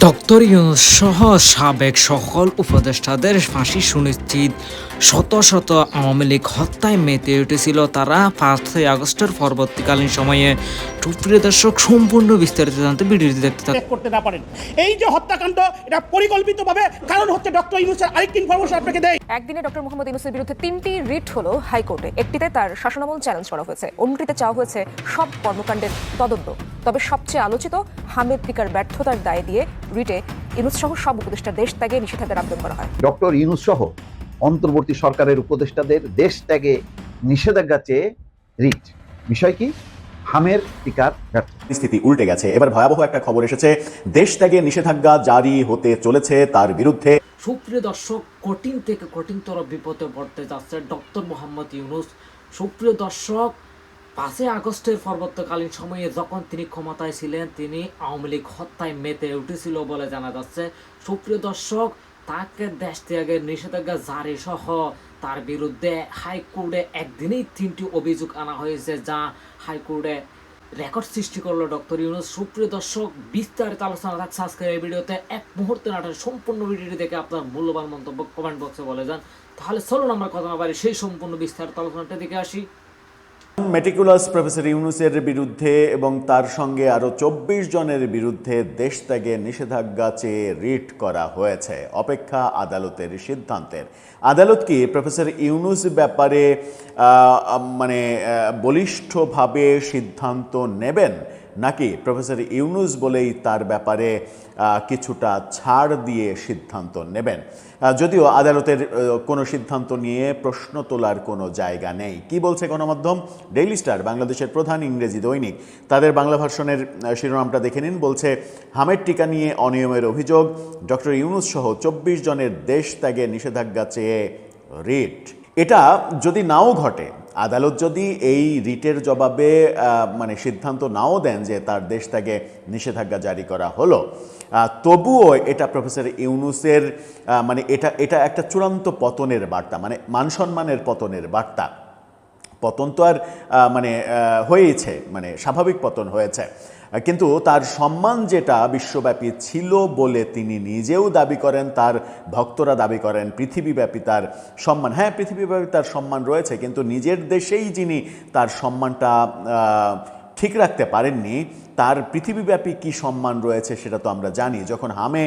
Doctor Yunus সহ সাবেক সকল উপদেষ্টাদের ফাঁসি সুনিশ্চিত। শত শত আওয়ামী লীগ হত্যায় মেতে উঠেছিল তারা 5ই আগস্টের পরবর্তীকালীন সময়ে। সুপ্রিয় দর্শক, সম্পূর্ণ বিস্তারিত জানতে ভিডিওটি দেখতে থাকুন। করতে না পারেন এই যে হত্যাকাণ্ড, এটা পরিকল্পিতভাবে, কারণ হচ্ছে ডক্টর ইউনূসের আরেকটি ইনফরমেশন আপনাকে দেই। একদিনে ডক্টর মোহাম্মদ ইউনূসের বিরুদ্ধে 3টি রিট হলো হাইকোর্টে। একটিতে তার শাসনামল চ্যালেঞ্জ করা হয়েছে, অন্যটিতে চাওয়া হয়েছে সব কর্মকাণ্ডের তদন্ত। তবে সবচেয়ে আলোচিত হামেদ টিকার ব্যর্থতার দায় দিয়ে রিটে ইউনূস সহ সব উপদেষ্টা দেশ ত্যাগে নিষেধাজ্ঞার আবেদন করা হয়। ডক্টর ইউনূস সহ অন্তর্বর্তী সরকারের উপদেষ্টাদের দেশ ত্যাগে নিষেধাজ্ঞা চেয়ে রিট। বিষয় কি? হামের টিকার ব্যর্থ। পরিস্থিতি উল্টে গেছে। এবার ভয়াবহ একটা খবর এসেছে, দেশ ত্যাগে নিষেধাজ্ঞা জারি হতে চলেছে তার বিরুদ্ধে। সুপ্রিয় দর্শক, কঠিন থেকে কঠিনতর বিপদে পড়তে যাচ্ছে ডক্টর মোহাম্মদ ইউনূস। সুপ্রিয় দর্শক, 5ই আগস্টের পরবর্তীকালীন সময়ে যখন তিনি ক্ষমতায় ছিলেন, তিনি আওয়ামী লীগ হত্যায় মেতে উঠেছিল বলে জানা যাচ্ছে। সুপ্রিয় দর্শক, তাকে দেশ ত্যাগের নিষেধাজ্ঞা জারি সহ তার বিরুদ্ধে হাইকোর্টে একদিনেই 3টি অভিযোগ আনা হয়েছে, যা হাইকোর্টে রেকর্ড সৃষ্টি করলো ডক্টর ইউনূস। সুপ্রিয় দর্শক, বিস্তারিত আলোচনা থাকছে আজকের এই ভিডিওতে। এক মুহূর্তে নাটের সম্পূর্ণ ভিডিওটি দেখে আপনার মূল্যবান মন্তব্য কমেন্ট বক্সে বলে যান। তাহলে চলুন আমরা কথা না বাড়ি সেই সম্পূর্ণ বিস্তারিত আলোচনাটা দেখে আসি। মেটিকুলাস প্রফেসর ইউনূসের বিরুদ্ধে এবং তার সঙ্গে আরও 24 জনের বিরুদ্ধে দেশ ত্যাগে নিষেধাজ্ঞা চেয়ে রিট করা হয়েছে। অপেক্ষা আদালতের সিদ্ধান্তের। আদালত কি প্রফেসর ইউনূস ব্যাপারে বলিষ্ঠভাবে সিদ্ধান্ত নেবেন, নাকি প্রফেসর ইউনূস বলেই তার ব্যাপারে কিছুটা ছাড় দিয়ে সিদ্ধান্ত নেবেন? যদিও আদালতের কোনো সিদ্ধান্ত নিয়ে প্রশ্ন তোলার কোনো জায়গা নেই। কি বলছে গণমাধ্যম? ডেইলি স্টার, বাংলাদেশের প্রধান ইংরেজি দৈনিক, তাদের বাংলা ভার্সনের শিরোনামটা দেখে নিন। বলছে, হামের টিকা নিয়ে অনিয়মের অভিযোগ, ডক্টর ইউনূস সহ 24 জনের দেশ ত্যাগে নিষেধাজ্ঞা চেয়ে রিট। এটা যদি নাও ঘটে, আদালত যদি এই রিটের জবাবে সিদ্ধান্ত নাও দেন যে তার দেশ ত্যাগে নিষেধাজ্ঞা জারি করা হলো, তবুও এটা প্রফেসর ইউনূসের এটা একটা চূড়ান্ত পতনের বার্তা, মানসম্মানের পতনের বার্তা। পতন তো আর হয়েছে, স্বাভাবিক পতন হয়েছে, কিন্তু তার সম্মান যেটা বিশ্বব্যাপী ছিল বলে তিনি নিজেও দাবি করেন, তার ভক্তরা দাবি করেন, পৃথিবীব্যাপী তার সম্মান, হ্যাঁ পৃথিবীব্যাপী তার সম্মান রয়েছে, কিন্তু নিজের দেশেই যিনি তার সম্মানটা ঠিক রাখতে পারেননি, তার পৃথিবীব্যাপী কি সম্মান রয়েছে সেটা তো আমরা জানি। যখন হামে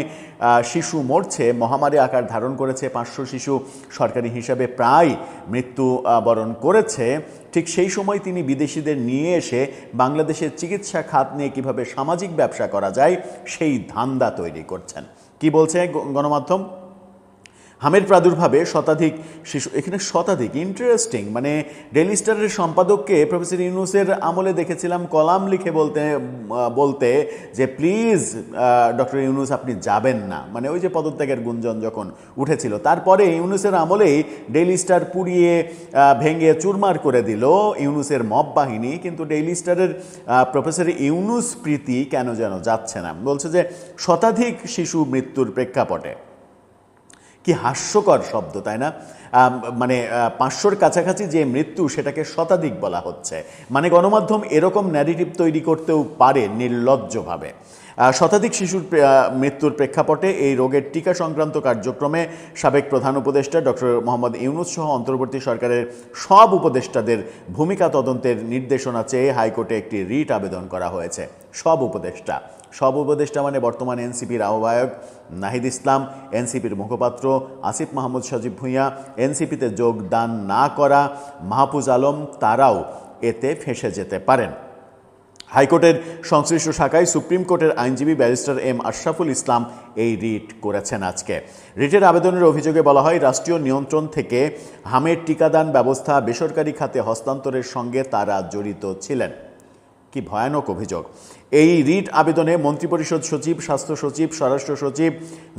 শিশু মরছে, মহামারী আকার ধারণ করেছে, 500 শিশু সরকারি হিসাবে প্রায় মৃত্যু বরণ করেছে, ঠিক সেই সময় তিনি বিদেশিদের নিয়ে এসে বাংলাদেশের চিকিৎসা খাত নিয়ে কীভাবে সামাজিক ব্যবসা করা যায় সেই ধান্দা তৈরি করছেন। কি বলছে গণমাধ্যম? হামের প্রাদুর্ভাবে শতাধিক শিশু, এখানে শতাধিক, ইন্টারেস্টিং। ডেইলি স্টারের সম্পাদককে প্রফেসর ইউনূসের আমলে দেখেছিলাম কলাম লিখে বলতে যে প্লিজ ডক্টর ইউনূস আপনি যাবেন না, ওই যে পদত্যাগের গুঞ্জন যখন উঠেছিল, তারপরে ইউনূসের আমলেই ডেইলি স্টার পুড়িয়ে ভেঙে চুরমার করে দিল ইউনূসের মব বাহিনী, কিন্তু ডেইলি স্টারের প্রফেসর ইউনূস প্রীতি কেন যেন যাচ্ছে না। বলছে যে শতাধিক শিশু মৃত্যুর প্রেক্ষাপটে। কি হাস্যকর শব্দ, তাই না? 500-র কাছাকাছি যে মৃত্যু, সেটাকে শতাধিক বলা হচ্ছে। গণমাধ্যম এরকম ন্যারেটিভ তৈরি করতেও পারে নির্লজ্জভাবে। শতাধিক শিশুর মৃত্যুর প্রেক্ষাপটে এই রোগের টিকা সংক্রান্ত কার্যক্রমে সাবেক প্রধান উপদেষ্টা ডক্টর মোহাম্মদ ইউনূস সহ অন্তর্বর্তী সরকারের সব উপদেষ্টাদের ভূমিকা তদন্তের নির্দেশনা চেয়ে হাইকোর্টে একটি রিট আবেদন করা হয়েছে। সব উপদেষ্টা বর্তমান এনসিপির আহ্বায়ক নাহিদ ইসলাম, এনসিপির মুখপাত্র আসিফ মাহমুদ সজীব ভূঁইয়া, এনসিপিতে যোগদান না করা মাহফুজ আলম, তারাও এতে ফেঁসে যেতে পারেন। হাইকোর্টের সংশ্লিষ্ট শাখায় সুপ্রিম কোর্টের আইনজীবী ব্যারিস্টার এম আশরাফুল ইসলাম এই রিট করেছেন আজকে। রিটের আবেদনের অভিযোগে বলা হয়, রাষ্ট্রীয় নিয়ন্ত্রণ থেকে হামের টিকাদান ব্যবস্থা বেসরকারি খাতে হস্তান্তরের সঙ্গে তারা জড়িত ছিলেন। কি ভয়ানক অভিযোগ! এই রিট আবেদনে মন্ত্রিপরিষদ সচিব, স্বাস্থ্য সচিব, স্বরাষ্ট্র সচিব,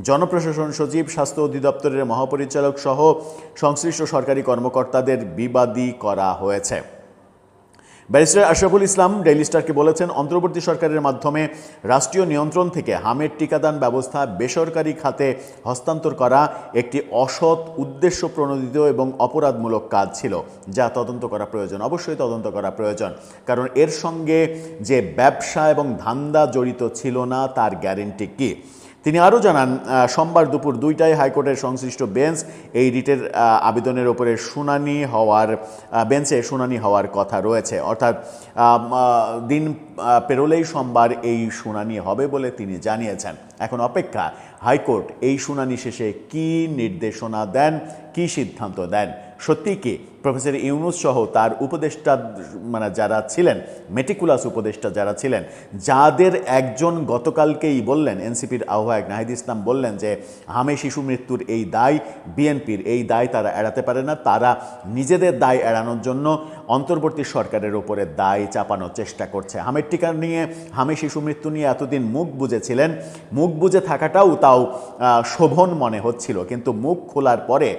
জনপ্রশাসন সচিব, স্বাস্থ্য অধিদপ্তরের মহাপরিচালক সহ সংশ্লিষ্ট সরকারি কর্মকর্তাদের বিবাদী করা হয়েছে। ব্যারিস্টার আশরাফুল ইসলাম ডেইলি স্টারকে বলেছেন, অন্তর্বর্তী সরকারের মাধ্যমে রাষ্ট্রীয় নিয়ন্ত্রণ থেকে হামের টিকাদান ব্যবস্থা বেসরকারি খাতে হস্তান্তর করা একটি অসৎ, উদ্দেশ্য প্রণোদিত এবং অপরাধমূলক কাজ ছিল, যা তদন্ত করা প্রয়োজন। অবশ্যই তদন্ত করা প্রয়োজন, কারণ এর সঙ্গে যে ব্যবসা এবং ধান্দা জড়িত ছিল না তার গ্যারেন্টি কি? তিনি আরও জানান, সোমবার দুপুর 2টায় হাইকোর্টের সংশ্লিষ্ট বেঞ্চ এই রিটের আবেদনের ওপরে বেঞ্চে শুনানি হওয়ার কথা রয়েছে। অর্থাৎ দিন পেরোলেই সোমবার এই শুনানি হবে বলে তিনি জানিয়েছেন। এখন অপেক্ষা হাইকোর্ট এই শুনানি শেষে কী নির্দেশনা দেন, কী সিদ্ধান্ত দেন। সত্যি কি প্রফেসর ইউনূস সহ তার উপদেষ্টা যারা ছিলেন, মেটিকুলাস উপদেষ্টা যারা ছিলেন, যাদের একজন গতকালকেই বললেন, এনসিপির আহ্বায়ক নাহিদ ইসলাম বললেন যে হামে শিশু মৃত্যুর এই দায় বিএনপির, এই দায় তারা এড়াতে পারে না, তারা নিজেদের দায় এড়ানোর জন্য অন্তর্বর্তী সরকারের ওপরে দায় চাপানোর চেষ্টা করছে। হামের টিকা নিয়ে, হামে শিশু মৃত্যু নিয়ে এতদিন মুখ বুজেছিলেন, মুখ বুজে থাকাটাও তাও শোভন মনে হচ্ছিল, কিন্তু মুখ খোলার পরে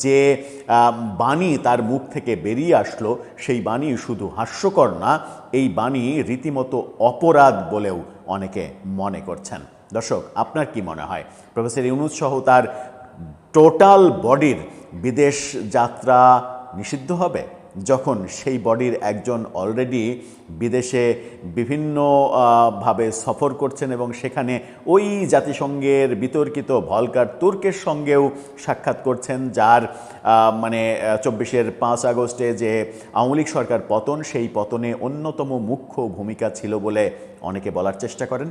যে বাণী তার মুখ থেকে বেরিয়ে আসলো, সেই বাণী শুধু হাস্যকর না, এই বাণী রীতিমতো অপরাধ বলেও অনেকে মনে করছেন। দর্শক, আপনার কি মনে হয় প্রফেসর ইউনূস সহ তার টোটাল বডির বিদেশ যাত্রা নিষিদ্ধ হবে, যখন সেই বডির একজন অলরেডি বিদেশে বিভিন্নভাবে সফর করছেন এবং সেখানে ওই জাতিসংঘের বিতর্কিত ভলকার তুর্কের সঙ্গেও সাক্ষাৎ করছেন, যার 24-এর 5 আগস্টে যে আওয়ামী লীগ সরকার পতন, সেই পতনে অন্যতম মুখ্য ভূমিকা ছিল বলে অনেকে বলার চেষ্টা করেন।